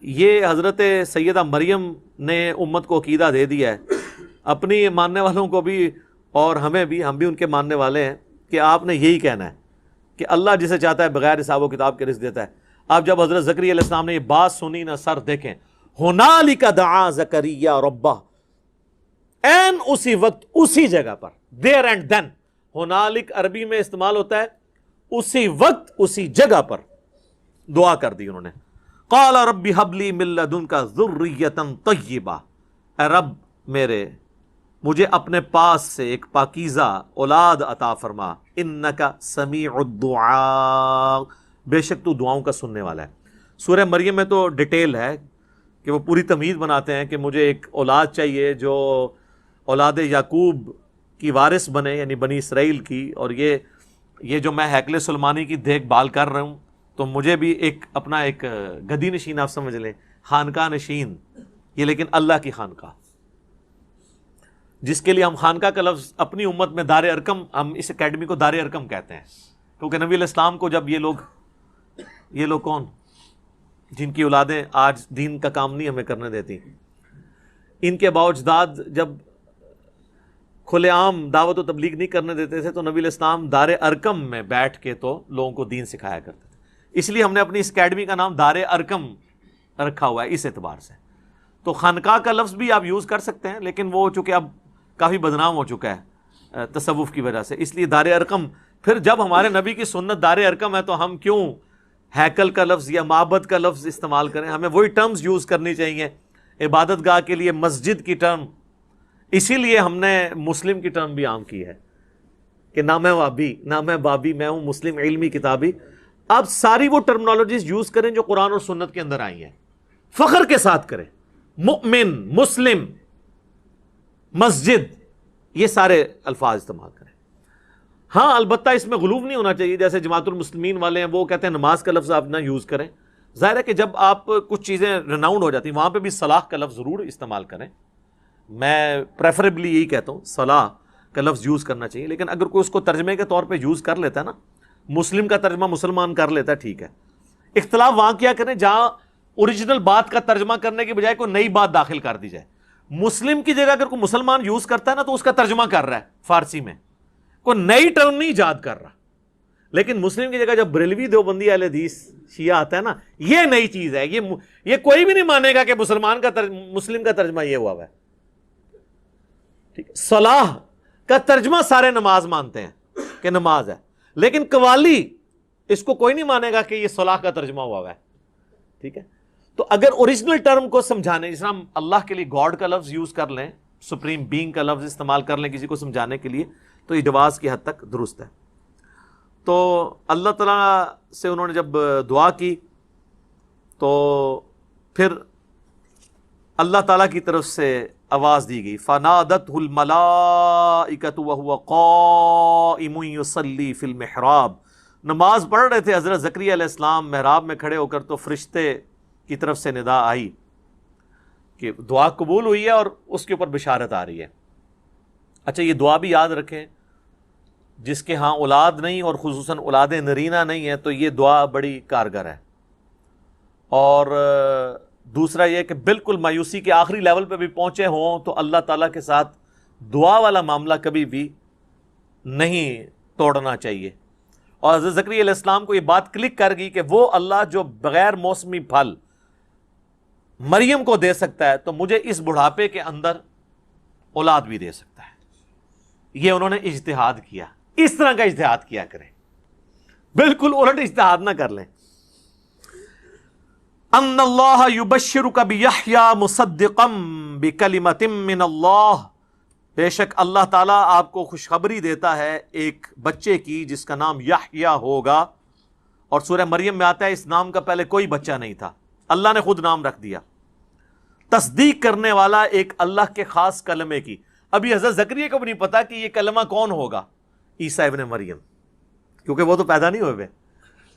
یہ حضرت سیدہ مریم نے امت کو عقیدہ دے دیا ہے، اپنی ماننے والوں کو بھی اور ہمیں بھی، ہم بھی ان کے ماننے والے ہیں کہ آپ نے یہی کہنا ہے کہ اللہ جسے چاہتا ہے بغیر حساب و کتاب کے رزق دیتا ہے۔ آپ جب حضرت زکریا علیہ السلام نے یہ بات سنی نا، سر دیکھیں، ہنالک دعا زکریا ربہ، این اسی وقت اسی جگہ پر، دیر اینڈ دین، ہنالک عربی میں استعمال ہوتا ہے اسی وقت اسی جگہ پر دعا کر دی انہوں نے۔ قال رب ہب لی من لدنک ذریۃ طیبہ، اے رب میرے مجھے اپنے پاس سے ایک پاکیزہ اولاد عطا فرما، انک سمیع الدعاء، بے شک تو دعاؤں کا سننے والا ہے۔ سورہ مریم میں تو ڈیٹیل ہے کہ وہ پوری تمہید بناتے ہیں کہ مجھے ایک اولاد چاہیے جو اولاد یعقوب کی وارث بنے، یعنی بنی اسرائیل کی، اور یہ جو میں ہیکل سلیمانی کی دیکھ بھال کر رہا ہوں تو مجھے بھی ایک اپنا ایک گدی نشین آپ سمجھ لیں، خانقاہ نشین، یہ لیکن اللہ کی خانقاہ، جس کے لیے ہم خانقاہ کا لفظ اپنی امت میں دار ارقم، ہم اس اکیڈمی کو دار ارقم کہتے ہیں، کیونکہ نبی علیہ السلام کو جب یہ لوگ کون، جن کی اولادیں آج دین کا کام نہیں ہمیں کرنے دیتی، ان کے آباء و اجداد جب کھلے عام دعوت و تبلیغ نہیں کرنے دیتے تھے تو نبی علیہ السلام دار ارقم میں بیٹھ کے تو لوگوں کو دین سکھایا کرتے تھے۔ اس لیے ہم نے اپنی اس اکیڈمی کا نام دار ارقم رکھا ہوا ہے اس اعتبار سے۔ تو خانقاہ کا لفظ بھی آپ یوز کر سکتے ہیں، لیکن وہ چونکہ اب کافی بدنام ہو چکا ہے تصوف کی وجہ سے، اس لیے دار ارقم۔ پھر جب ہمارے نبی کی سنت دار ارقم ہے تو ہم کیوں ہیکل کا لفظ یا معبد کا لفظ استعمال کریں؟ ہمیں وہی ٹرمز یوز کرنی چاہیے۔ عبادت گاہ کے لیے مسجد کی ٹرم، اسی لیے ہم نے مسلم کی ٹرم بھی عام کی ہے کہ نہ میں وابی، نہ میں بابی، میں ہوں مسلم علمی کتابی۔ آپ ساری وہ ٹرمنالوجیز یوز کریں جو قرآن اور سنت کے اندر آئی ہیں، فخر کے ساتھ کریں، مؤمن، مسلم، مسجد، یہ سارے الفاظ استعمال کریں۔ ہاں البتہ اس میں غلوف نہیں ہونا چاہیے، جیسے جماعت المسلمین والے ہیں وہ کہتے ہیں نماز کا لفظ آپ نہ یوز کریں۔ ظاہر ہے کہ جب آپ کچھ چیزیں رناؤنڈ ہو جاتی ہیں وہاں پہ بھی صلاح کا لفظ ضرور استعمال کریں، میں پریفریبلی یہی کہتا ہوں صلاح کا لفظ یوز کرنا چاہیے، لیکن اگر کوئی اس کو ترجمے کے طور پہ یوز کر لیتا ہے نا، مسلم کا ترجمہ مسلمان کر لیتا ہے، ٹھیک ہے۔ اختلاف وہاں کیا کریں جہاں اوریجنل بات کا ترجمہ کرنے کی بجائے کوئی نئی بات داخل کر دی جائے۔ مسلم کی جگہ اگر کوئی مسلمان یوز کرتا ہے نا تو اس کا ترجمہ کر رہا ہے فارسی میں، کوئی نئی ٹرم نہیں ایجاد کر رہا۔ لیکن مسلم کی جگہ جب بریلوی دیوبندی اہل حدیث شیعہ آتا ہے نا، یہ نئی چیز ہے، یہ کوئی بھی نہیں مانے گا کہ مسلمان کا مسلم کا ترجمہ یہ ہوا ہے، ٹھیک ہے۔ صلاح کا ترجمہ سارے نماز مانتے ہیں کہ نماز ہے، لیکن قوالی اس کو کوئی نہیں مانے گا کہ یہ صلاح کا ترجمہ ہوا ہے، ٹھیک ہے۔ تو اگر اوریجنل ٹرم کو سمجھانے، جس ہم اللہ کے لیے گاڈ کا لفظ یوز کر لیں، سپریم بینگ کا لفظ استعمال کر لیں کسی کو سمجھانے کے لیے، تو یہ جواز کی حد تک درست ہے۔ تو اللہ تعالیٰ سے انہوں نے جب دعا کی تو پھر اللہ تعالیٰ کی طرف سے آواز دی گئی، فَنَادَتْهُ الْمَلَائِكَةُ وَهُوَ قَائِمٌ يُصَلِّي فِي الْمِحْرَابِ، نماز پڑھ رہے تھے حضرت زکریا علیہ السلام محراب میں کھڑے ہو کر، تو فرشتے کی طرف سے ندا آئی کہ دعا قبول ہوئی ہے اور اس کے اوپر بشارت آ رہی ہے۔ اچھا یہ دعا بھی یاد رکھیں، جس کے ہاں اولاد نہیں اور خصوصاً اولاد نرینہ نہیں ہے تو یہ دعا بڑی کارگر ہے۔ اور دوسرا یہ کہ بالکل مایوسی کے آخری لیول پہ بھی پہنچے ہوں تو اللہ تعالیٰ کے ساتھ دعا والا معاملہ کبھی بھی نہیں توڑنا چاہیے۔ اور حضرت زکریا علیہ السلام کو یہ بات کلک کر گئی کہ وہ اللہ جو بغیر موسمی پھل مریم کو دے سکتا ہے تو مجھے اس بڑھاپے کے اندر اولاد بھی دے سکتا ہے۔ یہ انہوں نے اجتہاد کیا، اس طرح کا اجتہاد کیا کریں، بالکل الٹ اجتہاد نہ کر لیں۔ ان اللہ یبشرک بیحییٰ مصدقا بکلمۃ من اللہ، بے شک اللہ تعالیٰ آپ کو خوشخبری دیتا ہے ایک بچے کی جس کا نام یحییٰ ہوگا۔ اور سورہ مریم میں آتا ہے اس نام کا پہلے کوئی بچہ نہیں تھا، اللہ نے خود نام رکھ دیا، تصدیق کرنے والا ایک اللہ کے خاص کلمے کی۔ ابھی حضرت زکریا کو بھی نہیں پتا کہ یہ کلمہ کون ہوگا، عیسیٰ ابن مریم، کیونکہ وہ تو پیدا نہیں ہوئے۔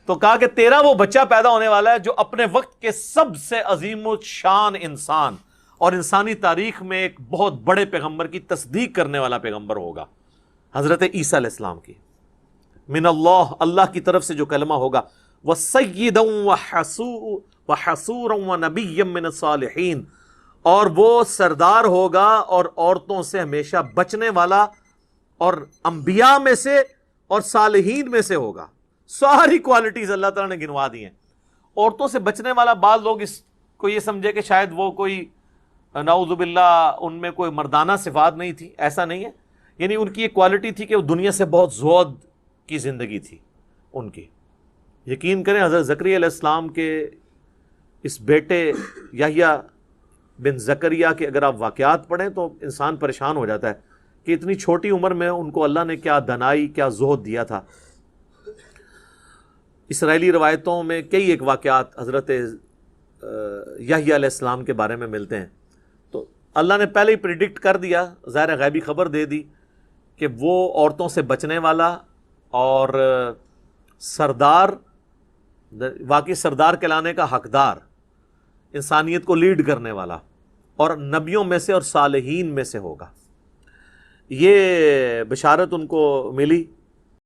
تو کہا کہ تیرا وہ بچہ پیدا ہونے والا ہے جو اپنے وقت کے سب سے عظیم الشان انسان اور انسانی تاریخ میں ایک بہت بڑے پیغمبر کی تصدیق کرنے والا پیغمبر ہوگا، حضرت عیسیٰ علیہ السلام کی، من اللہ، اللہ کی طرف سے جو کلمہ ہوگا، وَسَيِّدًا وحصورا ونبیا من الصالحین، اور وہ سردار ہوگا اور عورتوں سے ہمیشہ بچنے والا، اور انبیاء میں سے اور صالحین میں سے ہوگا۔ ساری کوالٹیز اللہ تعالیٰ نے گنوا دی ہیں۔ عورتوں سے بچنے والا، بعض لوگ اس کو یہ سمجھے کہ شاید وہ کوئی نعوذ باللہ ان میں کوئی مردانہ صفات نہیں تھی، ایسا نہیں ہے، یعنی ان کی ایک کوالٹی تھی کہ وہ دنیا سے بہت زہد کی زندگی تھی ان کی۔ یقین کریں حضرت زکریا علیہ السلام کے اس بیٹے یحییٰ بن زکریا کے اگر آپ واقعات پڑھیں تو انسان پریشان ہو جاتا ہے کہ اتنی چھوٹی عمر میں ان کو اللہ نے کیا دنائی، کیا زہد دیا تھا۔ اسرائیلی روایتوں میں کئی ایک واقعات حضرت یحییٰ علیہ السلام کے بارے میں ملتے ہیں، تو اللہ نے پہلے ہی پریڈکٹ کر دیا، ظاہر غیبی خبر دے دی کہ وہ عورتوں سے بچنے والا اور سردار، واقعی سردار کہلانے کا حقدار، انسانیت کو لیڈ کرنے والا، اور نبیوں میں سے اور صالحین میں سے ہوگا۔ یہ بشارت ان کو ملی